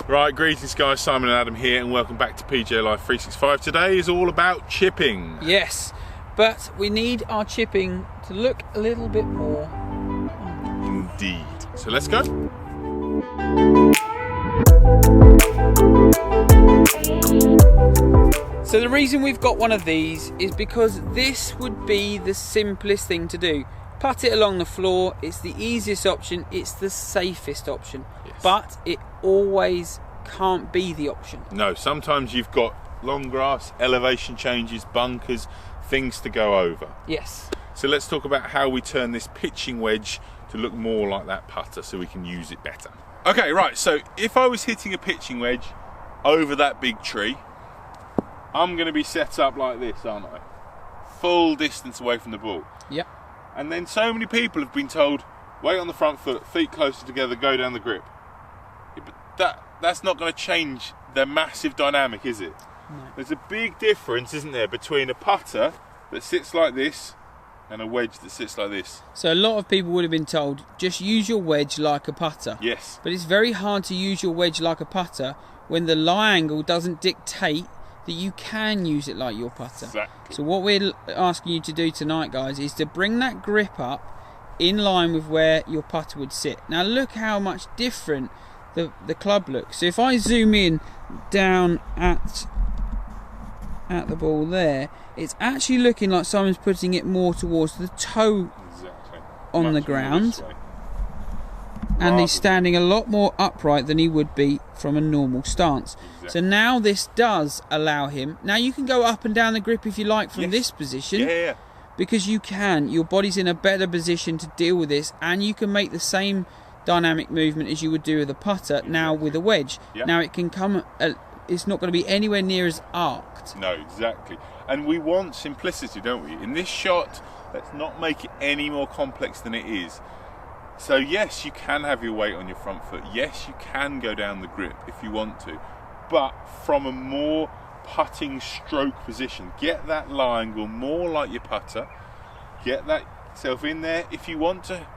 Right, greetings guys, Simon and Adam here and welcome back to PGA Life 365. Today is all about chipping. Yes, but we need our chipping to look a little bit more. Indeed. So let's go. So the reason we've got one of these is because this would be the simplest thing to do. Putt it along the floor, it's the easiest option, it's the safest option. Yes. But it always can't be the option. No, sometimes you've got long grass, elevation changes, bunkers, things to go over. Yes. So let's talk about how we turn this pitching wedge to look more like that putter so we can use it better. Okay, right, so if I was hitting a pitching wedge over that big tree, I'm going to be set up like this, aren't I? Full distance away from the ball. Yep. And then so many people have been told, weight on the front foot, feet closer together, go down the grip. Yeah, but that's not going to change the massive dynamic, is it? No. There's a big difference, isn't there, between a putter that sits like this and a wedge that sits like this. So a lot of people would have been told, just use your wedge like a putter. Yes. But it's very hard to use your wedge like a putter when the lie angle doesn't dictate that you can use it like your putter. Exactly. So what we're asking you to do tonight, guys, is to bring that grip up in line with where your putter would sit. Now look how much different the club looks. So if I zoom in down at the ball there, it's actually looking like Simon's putting it more towards the toe on the ground. And he's standing a lot more upright than he would be from a normal stance. Exactly. So now this does allow him. Now you can go up and down the grip if you like from this position. Yeah. Because you can. Your body's in a better position to deal with this, and you can make the same dynamic movement as you would do with a putter now with a wedge. Yep. Now it can come. It's not going to be anywhere near as arced. No, exactly. And we want simplicity, don't we? In this shot, let's not make it any more complex than it is. So yes, you can have your weight on your front foot. Yes, you can go down the grip if you want to, but from a more putting stroke position. Get that lie angle more like your putter. Get that self in there. If you want to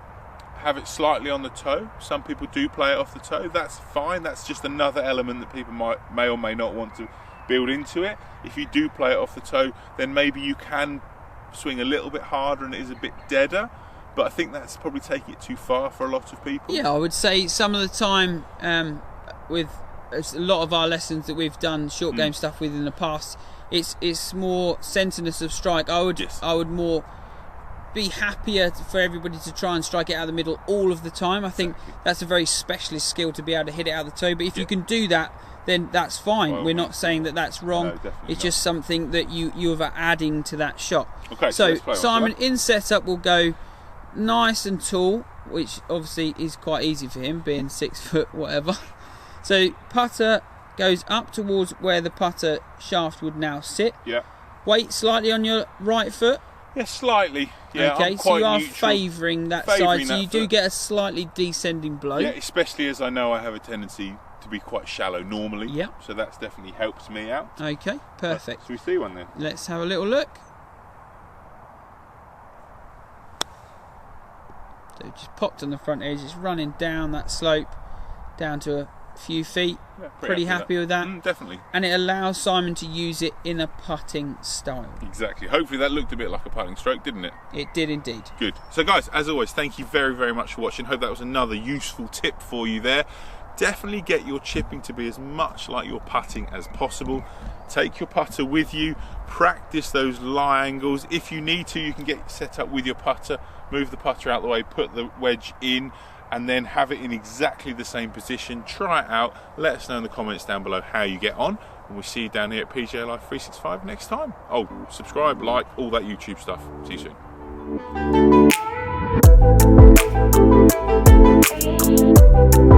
have it slightly on the toe, some people do play it off the toe. That's fine. That's just another element that people may or may not want to build into it. If you do play it off the toe, then maybe you can swing a little bit harder and it is a bit deader. But I think that's probably taking it too far for a lot of people. Yeah, I would say some of the time with a lot of our lessons that we've done short game stuff with in the past, it's more centerness of strike. I would more be happier for everybody to try and strike it out of the middle all of the time. I think that's a very specialist skill to be able to hit it out of the toe. But if you can do that, then that's fine. Well, we're not saying that that's wrong. No, it's just something that you're adding to that shot. Okay, so Simon in setup will go nice and tall, which obviously is quite easy for him, being 6 foot whatever. So putter goes up towards where the putter shaft would now sit. Yeah. Weight slightly on your right foot. Yeah, slightly. Yeah. Okay, so you are favouring that side, so you do get a slightly descending blow. Yeah, especially as I know I have a tendency to be quite shallow normally. Yeah. So that's definitely helps me out. Okay, perfect. Should we see one then? Let's have a little look. So just popped on the front edge, it's running down that slope down to a few feet. Yeah, pretty happy with that. Definitely. And it allows Simon to use it in a putting style. Exactly. Hopefully that looked a bit like a putting stroke, didn't it? It did indeed. Good. So guys, as always, thank you very, very much for watching. Hope that was another useful tip for you there. Definitely get your chipping to be as much like your putting as possible. Take your putter with you, practice those lie angles. If you need to, you can get set up with your putter, move the putter out of the way, put the wedge in, and then have it in exactly the same position. Try it out. Let us know in the comments down below how you get on. And we'll see you down here at PGA Life 365 next time. Oh, subscribe, like, all that YouTube stuff. See you soon.